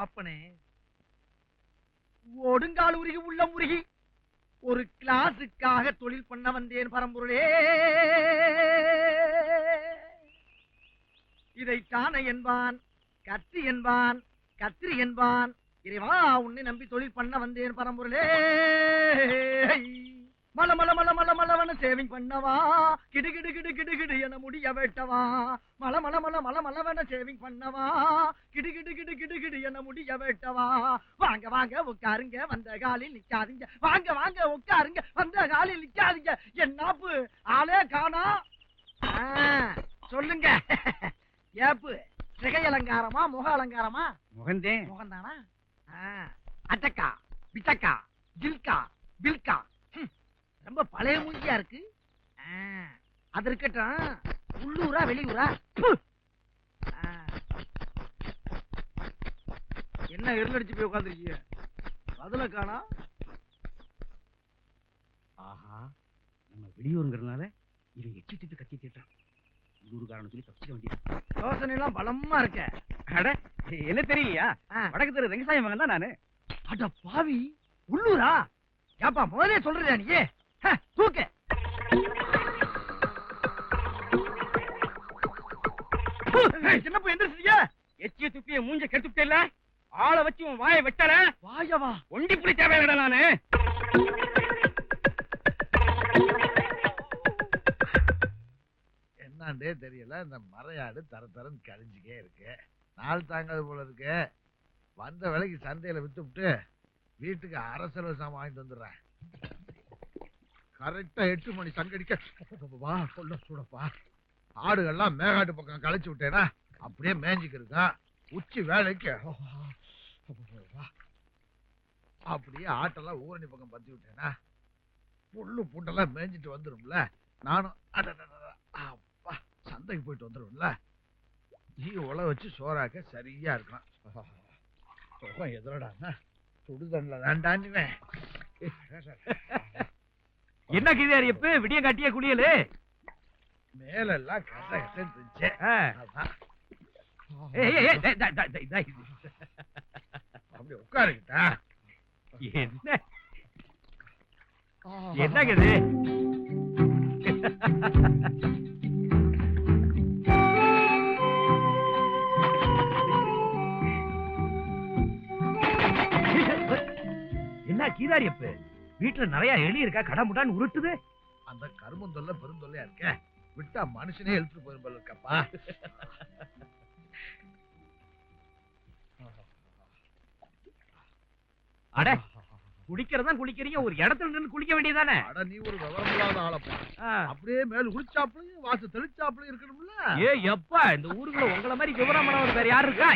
அப்பனே ஒடுங்கால் உருகி உள்ள முருகி ஒரு கிளாஸுக்காக தொழில் பண்ண வந்தேன் பரம்பொருளே. இதை காண என்பான், கத்தி என்பான், கத்திரி என்பான். இறைவா உன்னை நம்பி தொழில் பண்ண வந்தேன் பரம்பொருளே. மல மல மல மல மலவன சேவிங் பண்ணவா, கிடு கிடு கிடு கிடு கிடு என முடிய வெட்டவா. மல மல மல மல மலவன சேவிங் பண்ணவா, கிடு கிடு கிடு கிடு கிடு என முடிய வெட்டவா. வாங்க வாங்க உட்காருங்க, வந்த காலில் நிக்காதீங்க. வாங்க வாங்க உட்காருங்க, வந்த காலில் நிக்காதீங்க. என்னாப்பு ஆளே காணா. சொல்லுங்க ஏப்பு, சிகை அலங்காரமா முக அலங்காரமா? முகந்தே. முகந்தானா? அட்டக்கா பிட்டக்கா ஜில்கா பில்கா, ரொம்ப பழைய மூஞ்சியா இருக்கு. அது இருக்கட்டும், உள்ளூரா வெளியூரா? என்ன எருளடிச்சு போய் உட்காந்துருக்கீங்க? அதுல காணா. ஆஹா, நம்ம வெளியூருங்கிறதுனால இவன் எச்சிட்டு கத்தி திட்டான். உள்ளூர்காரன் சொல்லி தப்பிக்க வேண்டியது. யோசனை எல்லாம் பலமா இருக்க. அட என்ன தெரியலையா? வடக்கு தெரு ரெங்கசாமி மகன் தான் நானு. அட பாவி, உள்ளூரா? ஏப்பா முதலே சொல்றியா நீ? தூக்க. சின்ன போய் எந்திரிச்சியா? எச்சிய துப்பிய மூஞ்ச கெடுத்துட்டே இல்ல, ஆளை வச்சு உன் வாயை வெட்டல. வாயவா? ஒண்டி புலி தேவையில்லை நானு. என்னண்டே தெரியல, இந்த மறையாடு தர தரன்னு கழிஞ்சுக்கே இருக்கு. நாள் தாங்காது போல இருக்கு. வந்த விலைக்கு சந்தையில வித்துவிட்டு வீட்டுக்கு அரசல சாமான் வாங்கிட்டு வந்துடுறேன். கரெக்டா 8 மணி சங்கடிக்க வா சொல்ல சூடப்பா. ஆடுகள்லாம் மேகாட்டு பக்கம் கழிச்சு விட்டேனா அப்படியே மேஞ்சிக்கிருக்கா. உச்சி வேலைக்கு அப்படியே ஆட்டெல்லாம் ஊரணி பக்கம் பத்தி விட்டேனா புல்லு பூண்டெல்லாம் மேய்ஞ்சிட்டு வந்துரும்ல. நானும் அப்பா சந்தைக்கு போயிட்டு வந்துரும்ல. நீ உழ வச்சு சோறாக்க சரியா இருக்கலாம். எதிரடா சுடுதண்ல வேண்டான்னுவேன். என்ன கிதாரியப்பு விடிய காட்டிய குளியலு? மேலெல்லாம் கட்ட கட்டு அப்படி உட்காருக்கிட்டா. என்ன என்னங்குது? என்ன கீதாரியப்பு, வீட்டுல நிறைய எலி இருக்கா? கடமுடான்னு உருட்டுது. அந்த கரும்புந்தொல்ல பெருந்தொல்லையா இருக்க, விட்டா மனுஷனே எழுத்து போயிரும் போல இருக்கப்பா. அட குளிக்கிறதா குளிக்கிறீங்க, ஒரு இடத்துல நின்று குளிக்க வேண்டியதானே? அட நீ ஒரு விவரம் இல்லாத ஆளப்பா. அப்படியே மேல் குளிச்சாப்புலையும் வாசு தெளிச்சாப்புலையும் இருக்கணும்ல. ஏ எப்பா, இந்த ஊருக்குள்ள உங்கள மாதிரி விவரமானவர் வேற யாரு இருக்கா?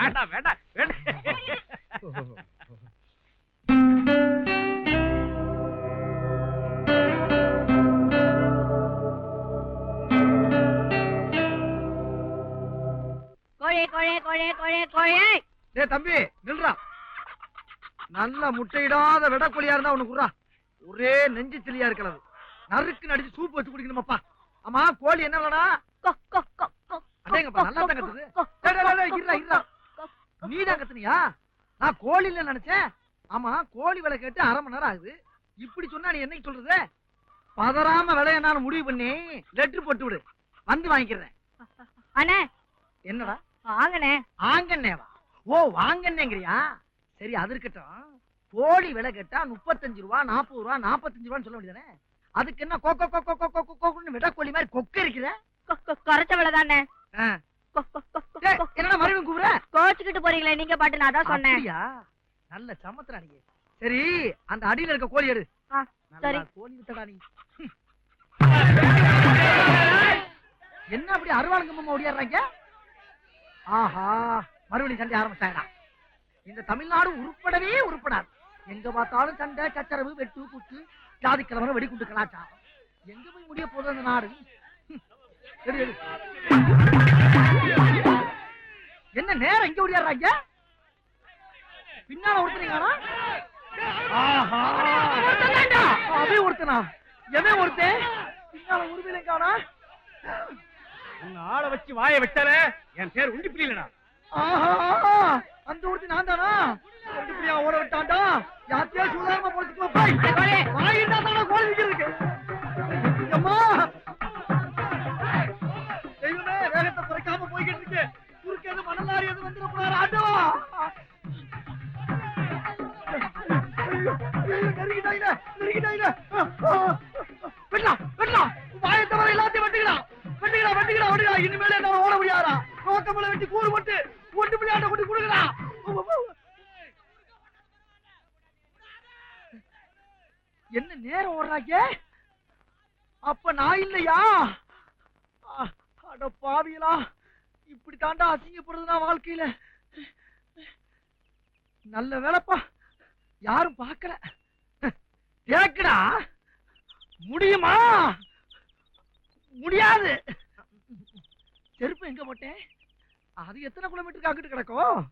வேண்டாம் வேண்டாம் வேண்டாம். தம்பி நில்றா. நல்ல முட்டையிடாத விடக்கொலியா இருந்தா உனக்கு குறா. ஒரே நெஞ்சு சிலியா இருக்கிறது. நறுக்கு நடிச்சு சூப் வச்சு குடிக்கணுமாப்பா. ஆமா கோழி என்ன வேணா? நல்லா தான் கத்துது. நீ தான் கத்துனியா? நான் கோழி இல்ல நினைச்சேன். ஆமா கோழி விலை கேட்டு 1/2 மணி நேரம் ஆகுது. இப்படி சொன்னா நீ என்னைக்கு சொல்றது? பதறாம விலைய நான் முடிவு பண்ணி லெட்டர் போட்டு விடு, வந்து வாங்கிக்கிறேன். அண்ணே என்னடா வாங்கண்ணே? ஆங்கண்ணேவா? ஓ வாங்கண்ணேங்கிறியா? சரி அது இருக்கட்டும். கோழி விலை கேட்டா 35 ரூபா 40 ரூபா 45 ரூபான்னு சொல்ல வேண்டியதானே? அதுக்கு என்ன கொக்கு விடக்கோழி மாதிரி கொக்கு இருக்கிற? குறைச்ச விலை தானே. என்னடா மறுபடியும் கூப்பிடுற? கோச்சுக்கிட்டு போறீங்களே நீங்க பாட்டு, நான் தான் சொன்னேன். நல்ல சமத்துறா நீ. சரி அந்த அடியில இருக்க கோழி எடு. சரி கோழி விட்டடா நீ. என்ன அப்படி அருவாளுங்கம்மா ஓடியாடுறாங்க? ஆஹா மறுபடியும் சண்டை ஆரம்பிச்சாங்கடா. இந்த தமிழ்நாடு உருப்படவே உருப்படாது. எங்க பார்த்தாலும் சண்டை சச்சரவு வெட்டு குத்து ஜாதி கலவரம் வெடிக்குண்டு கலாச்சாரம். எங்க போய் முடிய போகுது அந்த நாடு? என்ன நேரம் இங்க ஓடியாடுறாங்க? பின்னால ஒருத்தனீங்களா? அவன் ஒருத்தனா? எவன் ஒருத்தன்? பின்னால உருவிலங்கானா? உன்னை ஆளை வச்சு வாயை வெட்டல. என் பேர் உண்டி புரியலடா. ஆஹா அந்த ஊர்த்தி நான் தானா இப்படியா ஓட விட்டான்டா யாத்தியா சுதாரமா போச்சுக்கோ போய் வாங்கிட்டா தானே கோழி விக்கிறதுக்கு அம்மா தெய்வமே வேகத்தை குறைக்காம போய்கிட்டு இருக்கு குறுக்கு எது மணலாரி எது வந்துடக்கூடாது ஆட்டோ நெருங்கிட்டாங்க நெருங்கிட்டாங்க வெட்டலாம் வெட்டலாம் வாயை தவிர எல்லாத்தையும் வெட்டுக்கலாம் வெட்டுக்கலாம் வெட்டுக்கலாம் வெட்டுக்கலாம் இனிமேல என்ன ஓட முடியாதா நோக்கமலை வெட்டி கூறு போட்டு ஒட்டு பிள்ளையாட்ட கொண்டு கொடுக்குறா என்ன நேரம் ஓடுறாங்க அப்ப நான் இல்லையா அட பாவியலா இப்படி தாண்டா அசிங்கப்படுறதுனா வாழ்க்கையில நல்ல வேலைப்பா யாரும் பார்க்கல கேக்குடா முடியுமா முடியாது செருப்பு எங்க போட்டேன் அது எத்தனை கிலோமீட்டருக்கு அங்கிட்டு கிடக்கும்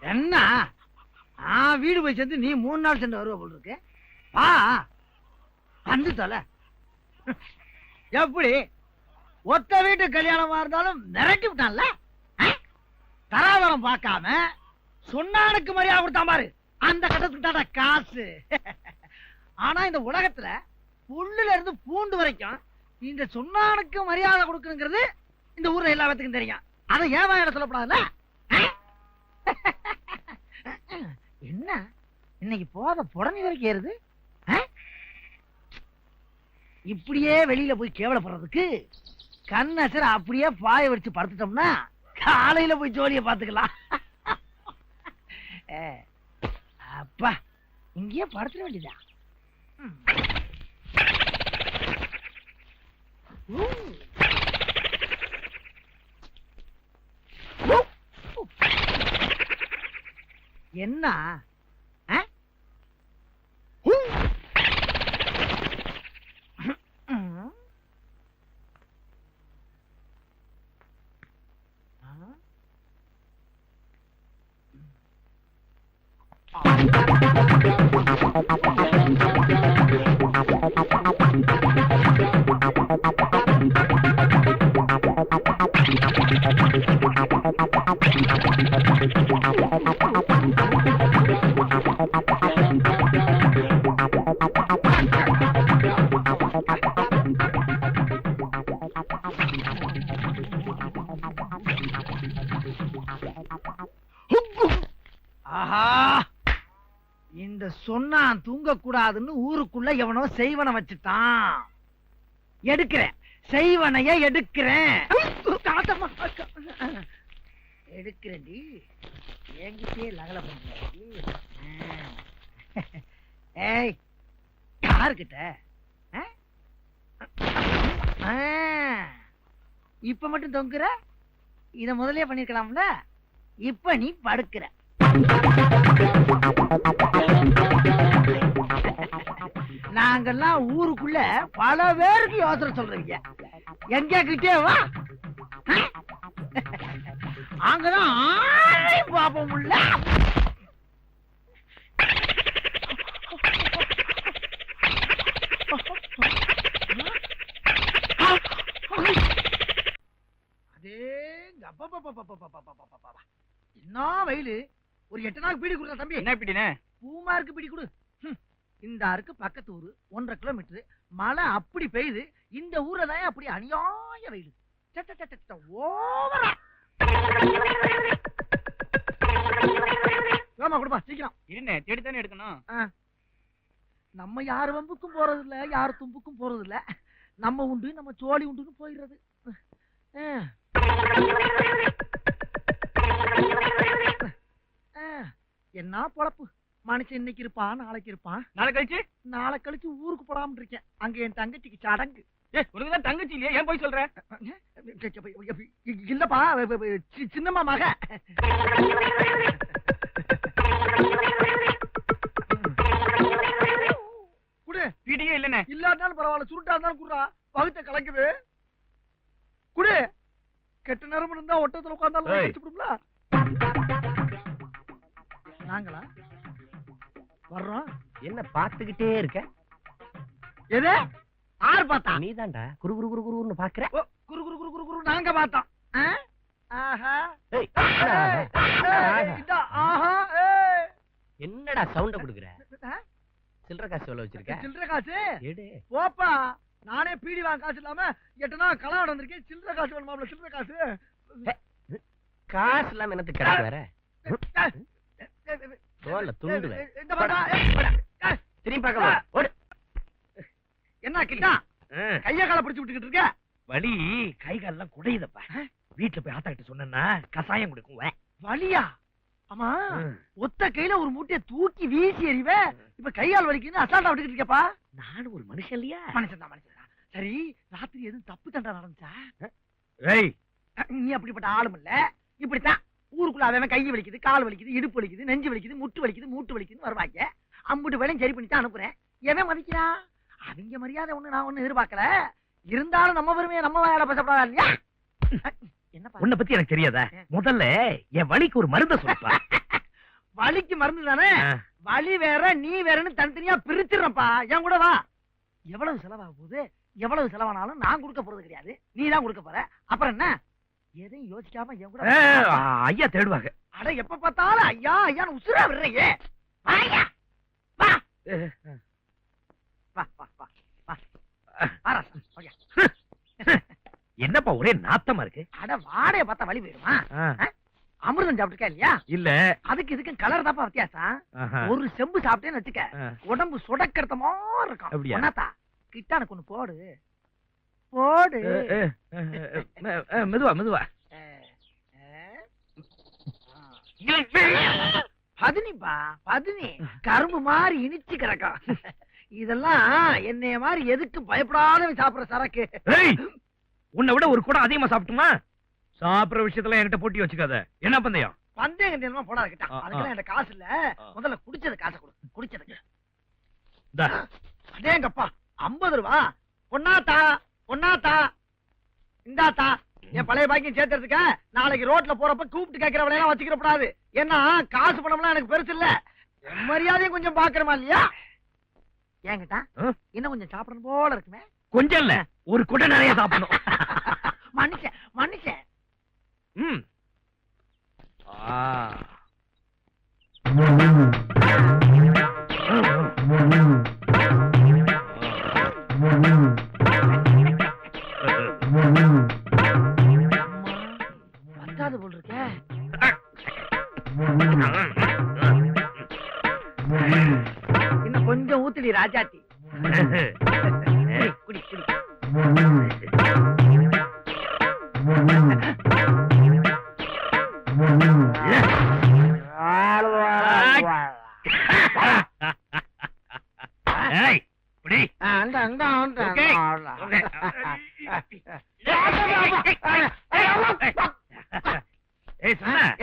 என்ன வீடு போய் சேர்ந்து நீ 3 நாள் சென்று வருவ போல் இருக்கு வந்து தொலை எப்படி ஒத்த வீட்டு கல்யாணமா இருந்தாலும் மிரட்டி விட்டான்ல தராதரம் பார்க்காம சொன்னானுக்கு மரியாதை கொடுத்தான் பாரு அந்த கட்டத்துக்கு தான காசு ஆனா இந்த உலகத்துல புல்லுல இருந்து பூண்டு வரைக்கும் இந்த சொன்னானுக்கு மரியாதை கொடுக்கணுங்கிறது இந்த ஊர்ல எல்லா பேத்துக்கும் தெரியும் அதை ஏன் வாயில சொல்லப்படாதுல்ல என்ன இன்னைக்கு போத புடனி வரைக்கும் ஏறுது இப்படியே வெளியில போய் கேவலப்படுறதுக்கு கண்ணசர அப்படியே பாய வச்சு படுத்துட்டோம்னா காலையில போய் ஜோலியை பாத்துக்கலாம் அப்பா இங்கேயே படுத்துட வேண்டியதா என்ன இந்த சொன்னான் தூங்க கூடாதுன்னு ஊருக்குள்ள எவனோ செய்வன வச்சுட்டான் எடுக்கிறேன் செய்வனைய எடுக்கிறேன் எடுக்கிறேன்டி என்கிட்டயே லகல பண்றேன் ஏய் யாருக்கிட்ட இப்ப மட்டும் தொங்குற இத முதலே பண்ணிருக்கலாம்ல இப்ப நீ படுக்கிற நாங்கெல்லாம் ஊருக்குள்ள பல பேருக்கு யோசனை சொல்றீங்க எங்க கிட்டே வா அங்கதான் ஆளையும் பாப்போம் உள்ள என்ன வெயிலு ஒரு 8 நாள் பீடி கொடுத்தா தம்பி என்ன பிடினே பூமாருக்கு பீடி கொடு இந்த ஆருக்கு பக்கத்து ஊரு 1.5 கிலோமீட்டர் மழை அப்படி பெய்யுது இந்த ஊர்ல தான் அப்படி அநியாய வெயிலு ஓவரா கொடுப்பா சீக்கிரம் இருண்ணே தேடித்தானே எடுக்கணும் நம்ம யார் வம்புக்கும் போறது இல்ல யார் தும்புக்கும் போறது இல்ல நம்ம உண்டு நம்ம சோழி உண்டுன்னு போயிடுறது என்ன பொழப்பு மனுஷன் இன்னைக்கு இருப்பான் நாளைக்கு இருப்பான் நாளை கழிச்சு ஊருக்கு போடாம இருக்கேன் அங்க என் தங்கச்சிக்கு சடங்கு உனக்குதான் தங்கச்சி இல்லையா ஏன் போய் சொல்ற இல்லப்பா சின்னம்மா மக குடு பீடியே இல்லனே இல்லாட்டாலும் பரவாயில்ல சுருட்டா இருந்தாலும் குடுறா பகுத்த கலக்குது குடு கெட்ட நேரம் இருந்தா ஒட்டத்துல உட்கார்ந்தாலும் வச்சுடும்ல நாங்களா வர்றோம் என்ன பாத்துக்கிட்டே இருக்க எது ஆறு பார்த்தா நீதான்டா குரு குரு குரு குருன்னு பாக்குற குரு குரு குரு குரு குரு நாங்க பார்த்தோம். ஆ? ஆஹா. ஏய், ஏய், ஏய், இதா, ஆஹா, ஏய். என்னடா சவுண்ட குடுக்குற? ஆ? சில்லற காசு எவ்வளவு வச்சிருக்க? சில்லறை காசு எடு. போப்பா. நானே பீடி வாங்க காசு இல்லாம எட்டனா கலாட வந்திருக்கேன். சில்லறை காசு வேணுமாப்ல, சில்லறை காசு. காசு இல்லாம என்னத்துக்கு கிடக்கு வேற? தோல்ல துண்டுவேன். இந்த பாத்தா, ஏய், திரும்பி பார்க்கமா? ஓடு. என்ன கிட்டா கைய கால பிடிச்சு விட்டுக்கிட்டு இருக்க? வலி கை கால்லாம் குடையுதப்பா. வீட்டுல போய் ஆத்தா கிட்ட சொன்னா கசாயம் கொடுக்கும். வலியா? ஆமா, ஒத்த கையில ஒரு மூட்டையை தூக்கி வீசி எறிவ. இப்ப கையால் வலிக்குன்னு அசால்ட்டா விட்டுக்கிட்டு இருக்கப்பா. நானும் ஒரு மனுஷன் இல்லையா? மனுஷன் தான். சரி, ராத்திரி எதுவும் தப்பு தண்டா நடந்துச்சா? ஏய், நீ அப்படிப்பட்ட ஆளும் இல்ல. இப்படித்தான் ஊருக்குள்ள அவன் கை வலிக்குது, கால் வலிக்குது, இடுப்பு வலிக்குது, நெஞ்சு வலிக்குது, முட்டு வலிக்குது, மூட்டு வலிக்குதுன்னு வருவாங்க. அம்புட்டு வேலையும் சரி பண்ணி தான் அனுப்புறேன். எவன் மதிக்கிறான்? அவங்க மரியாதை ஒண்ணு நான் ஒண்ணு எதிர்பார்க்கல. இருந்தாலும் நம்ம பெருமையை நம்ம வாயால பேசப்படாதா இல்லையா? என்னப்பா உன்னை பத்தி எனக்கு தெரியாதா? முதல்ல என் வலிக்கு ஒரு மருந்த சொல்லுப்பா. வலிக்கு மருந்து தானே? வலி வேற நீ வேறன்னு தனித்தனியா பிரிச்சிடறப்பா. என் கூட வா. எவ்வளவு செலவாக போகுது? எவ்வளவு செலவானாலும் நான் கொடுக்க போறது கிடையாது, நீ தான் கொடுக்க போற. அப்புறம் என்ன? எதையும் யோசிக்காம என் கூட வா. ஐயா தேடுவாங்க. அட, எப்ப பார்த்தாலும் ஐயா ஐயான்னு உசுரா விடுறையே. வாயா, வா வா வா வா வா. வா ராசா, ஓகே. என்னப்பா ஒரே நாத்தமா இருக்கு? அட, வாடைய பார்த்தா வலி போயிடுமா? அமிர்தம் சாப்பிட்டுருக்கா இல்லையா? இல்ல. அதுக்கு இதுக்கும் கலர் தாப்பா வித்தியாசம். ஒரு செம்பு சாப்பிட்டேன்னு வச்சுக்க, உடம்பு சுடக்கிறத மாதிரி இருக்கும். அப்படியா? ஒன்னாத்தா கிட்ட எனக்கு ஒண்ணு போடு போடு. மெதுவா மெதுவா. பதினிப்பா, பதினி கரும்பு மாதிரி இனிச்சு கிடக்கும். இதெல்லாம் என்னைய மாதிரி எதுக்கு பயப்படாத சாப்பிடுற சரக்கு. உன்னை விட ஒரு கூட அதிகமா சாப்பிட்டுமா? சாப்பிடுற விஷயத்துல என்கிட்ட போட்டி வச்சுக்காத. என்ன பந்தயம்? பந்தயம் கண்டியமா போடா கிட்ட. அதுக்கெல்லாம் என்கிட்ட காசு இல்ல. முதல்ல குடிச்சது காசை கொடு. குடிச்சதுக்கு அடேங்கப்பா 50 ரூபா. பொன்னாத்தா, பொன்னாத்தா, இந்தாத்தா. என் பழைய பாக்கியம் சேர்த்துறதுக்க நாளைக்கு ரோட்ல போறப்ப கூப்பிட்டு கேட்கிற விலையெல்லாம் வச்சுக்கிற கூடாது. ஏன்னா காசு பணம்லாம் எனக்கு பெருசு இல்ல. மரியாதையும் கொஞ்சம் பாக்குறமா இல்லையா? ஏங்கிட்டா இன்னும் கொஞ்சம் சாப்பிடணும் போல இருக்குமே. கொஞ்சம் இல்ல, ஒரு குடை நிறைய சாப்பிடணும். மனுஷன் மனுஷன். பத்தாது போல் இருக்க. இன்னும் கொஞ்சம் ஊத்துடி ராஜாத்தி. குடி குடி.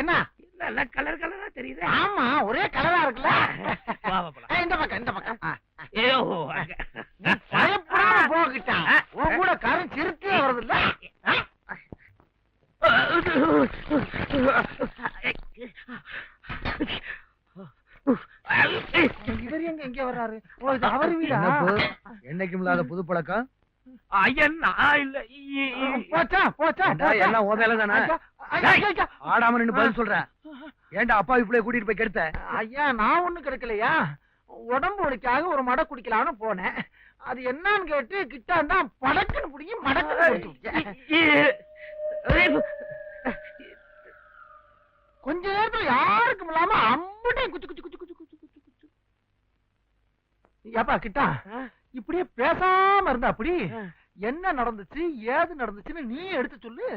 என்ன கலர் கலரா தெரியுது? ஆமா, ஒரே கலரா இருக்குல்ல. இந்த பக்கம் இந்த பக்கம். பயப்படாம போகிட்டான். உன் கூட கரும் சிறுத்தே வருது இல்ல. இவர் எங்க இங்க வர்றாரு? அவர் வீடா? என்னைக்கும் இல்லாத புது பழக்கம். போச்சா போச்சா எல்லாம் ஓ மேலதானே. ஆடாம நின்னு பதில் சொல்றேன். ஏன்டா அப்பா இப்படியே கூட்டிட்டு போய் கெடுத்த? ஐயா, நான் ஒண்ணும் கிடைக்கலையா. உடம்பு வலிக்காக ஒரு மடை குடிக்கலாம்னு போனேன். அது என்னன்னு கேட்டு கிட்டாண்டா படக்குன்னு பிடிங்கி மடக்குன்னு. கொஞ்ச நேரத்துல யாருக்கும் இல்லாம அம்புட்டையும் குச்சு குச்சு குச்சு குச்சு குச்சு குச்சு குச்சு. ஏப்பா கிட்டா, இப்படியே பேசாம இருந்தா அப்படி என்ன நடந்துச்சு ஏது நடந்துச்சுன்னு நீ எடுத்து சொல்லு.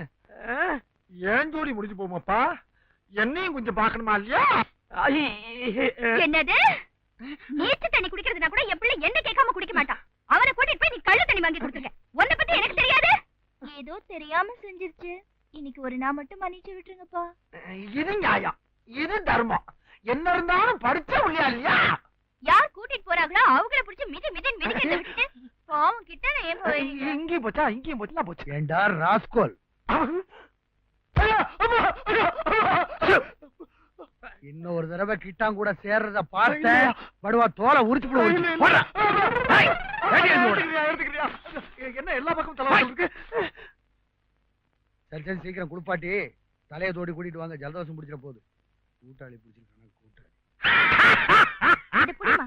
ஏன் ஜோடி முடிஞ்சு போமாப்பா, என்னையும் கொஞ்சம் பாக்கணுமா இல்லையா? என்னது? நீச்ச தண்ணி குடிக்கிறதுனா கூட என் பிள்ளை என்ன கேட்காம குடிக்க மாட்டான். அவனை கூட்டிட்டு போய் நீ கள்ள தண்ணி வாங்கி கொடுத்துருக்க. உன்னை பத்தி எனக்கு தெரியாது. ஏதோ தெரியாம செஞ்சிருச்சு. இன்னைக்கு ஒரு நாள் மட்டும் மன்னிச்சு விட்டுருங்கப்பா. இது நியாயம், இது தர்மம். என்ன இருந்தாலும் படிச்ச இல்லையா இல்லையா? யார் கூட்டிட்டு போறாங்களோ அவங்கள பிடிச்சு மிதி மிதின்னு மிதிக்கிறத விட்டுட்டு பாவம் கிட்ட ஏன் போறீங்க? இங்கேயும் போச்சா இங்கேயும் போச்சுனா போச்சு. ஏண்டா ராஸ்கோல், இன்னொரு தடவை கிட்டாங்கூட சேர்றத பார்த்த படுவா தோலை உரிச்சு போடுவா. என்ன எல்லா பக்கமும் தலை இருக்கு? சரி சரி சீக்கிரம் குளிப்பாட்டி தலையை தோடி கூட்டிட்டு வாங்க, ஜலதோஷம் பிடிச்சிட போகுது. கூட்டாளி பிடிச்சிருக்காங்க கூட்டாளி. இதை புடிமா.